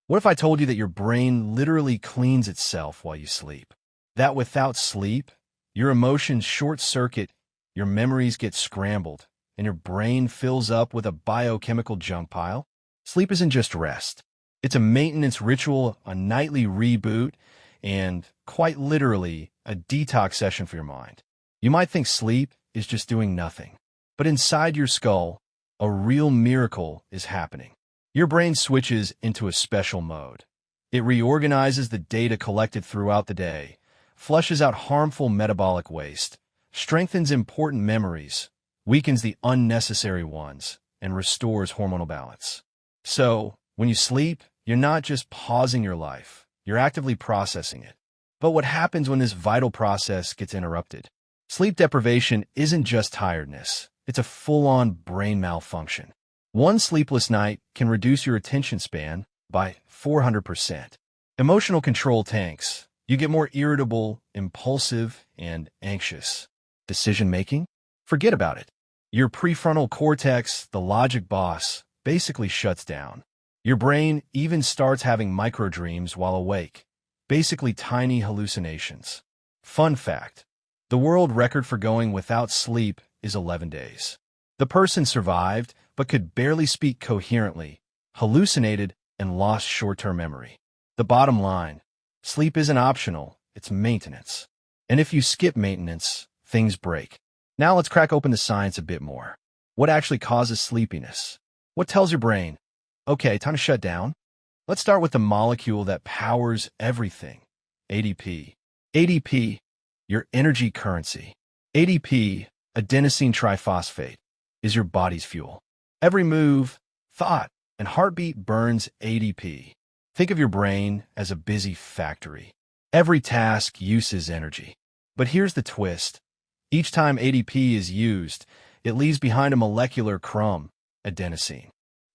What if I told you that your brain literally cleans itself while you sleep? That without sleep, your emotions short-circuit, your memories get scrambled, and your brain fills up with a biochemical junk pile? Sleep isn't just rest. It's a maintenance ritual, a nightly reboot, and, quite literally, a detox session for your mind. You might think sleep is just doing nothing, but inside your skull, a real miracle is happening. Your brain switches into a special mode. It reorganizes the data collected throughout the day, flushes out harmful metabolic waste, strengthens important memories, weakens the unnecessary ones, and restores hormonal balance. So, when you sleep, you're not just pausing your life, you're actively processing it. But what happens when this vital process gets interrupted? Sleep deprivation isn't just tiredness, it's a full-on brain malfunction. One sleepless night can reduce your attention span by 400%. Emotional control tanks. You get more irritable, impulsive, and anxious. Decision-making? Forget about it. Your prefrontal cortex, the logic boss, basically shuts down. Your brain even starts having microdreams while awake, basically tiny hallucinations. Fun fact: the world record for going without sleep is 11 days. The person survived, but could barely speak coherently, hallucinated, and lost short-term memory. The bottom line: sleep isn't optional, it's maintenance. And if you skip maintenance, things break. Now let's crack open the science a bit more. What actually causes sleepiness? What tells your brain, okay, time to shut down? Let's start with the molecule that powers everything: ADP. ADP, your energy currency. ADP, adenosine triphosphate, is your body's fuel. Every move, thought, and heartbeat burns ADP. Think of your brain as a busy factory. Every task uses energy. But here's the twist. Each time ADP is used, it leaves behind a molecular crumb: adenosine.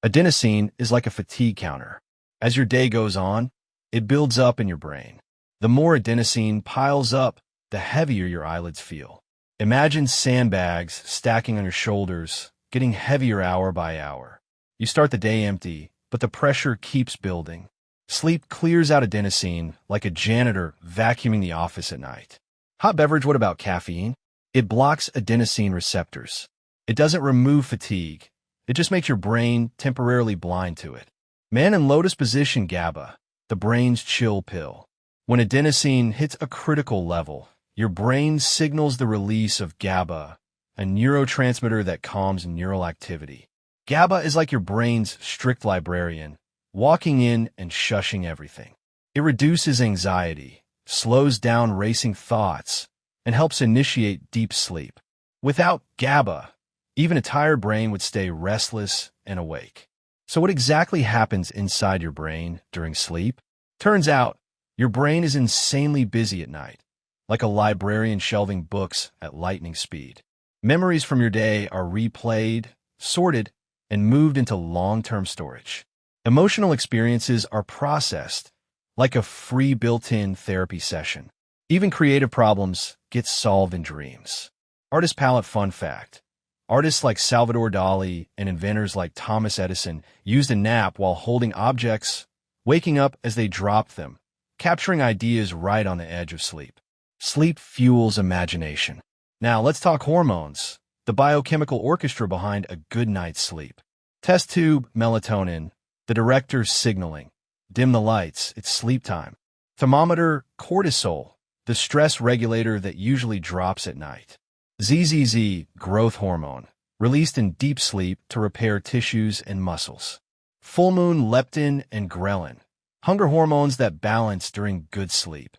Adenosine is like a fatigue counter. As your day goes on, it builds up in your brain. The more adenosine piles up, the heavier your eyelids feel. Imagine sandbags stacking on your shoulders, getting heavier hour by hour. You start the day empty, but the pressure keeps building. Sleep clears out adenosine like a janitor vacuuming the office at night. Hot beverage, what about caffeine? It blocks adenosine receptors. It doesn't remove fatigue. It just makes your brain temporarily blind to it. Man in lotus position, GABA, the brain's chill pill. When adenosine hits a critical level, your brain signals the release of GABA, a neurotransmitter that calms neural activity. GABA is like your brain's strict librarian, walking in and shushing everything. It reduces anxiety, slows down racing thoughts, and helps initiate deep sleep. Without GABA, even a tired brain would stay restless and awake. So what exactly happens inside your brain during sleep? Turns out, your brain is insanely busy at night, like a librarian shelving books at lightning speed. Memories from your day are replayed, sorted, and moved into long-term storage. Emotional experiences are processed, like a free built-in therapy session. Even creative problems get solved in dreams. Artist palette fun fact: artists like Salvador Dali and inventors like Thomas Edison used a nap while holding objects, waking up as they dropped them, capturing ideas right on the edge of sleep. Sleep fuels imagination. Now let's talk hormones, the biochemical orchestra behind a good night's sleep. Test tube, melatonin, the director's signaling. Dim the lights, it's sleep time. Thermometer, cortisol, the stress regulator that usually drops at night. ZZZ, growth hormone, released in deep sleep to repair tissues and muscles. Full moon, leptin and ghrelin, hunger hormones that balance during good sleep.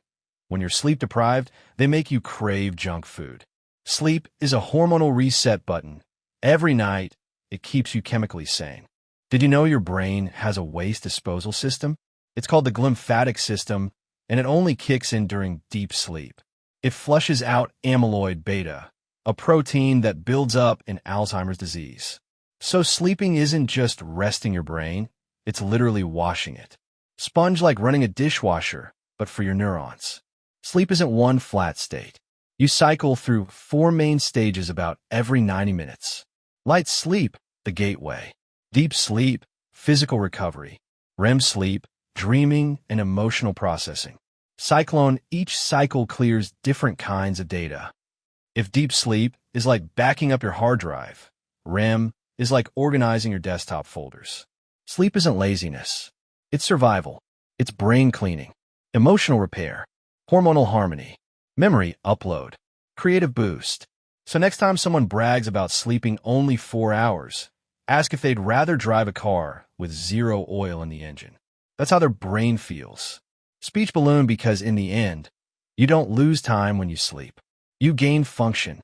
When you're sleep deprived, they make you crave junk food. Sleep is a hormonal reset button. Every night, it keeps you chemically sane. Did you know your brain has a waste disposal system? It's called the glymphatic system, and it only kicks in during deep sleep. It flushes out amyloid beta, a protein that builds up in Alzheimer's disease. So sleeping isn't just resting your brain, it's literally washing it. Sponge like running a dishwasher, but for your neurons. Sleep isn't one flat state. You cycle through 4 main stages about every 90 minutes. Light sleep, the gateway. Deep sleep, physical recovery. REM sleep, dreaming, and emotional processing. Cyclone, each cycle clears different kinds of data. If deep sleep is like backing up your hard drive, REM is like organizing your desktop folders. Sleep isn't laziness. It's survival. It's brain cleaning, emotional repair, hormonal harmony, memory upload, creative boost. So next time someone brags about sleeping only 4 hours, ask if they'd rather drive a car with 0 oil in the engine. That's how their brain feels. Speech balloon, because in the end, you don't lose time when you sleep. You gain function.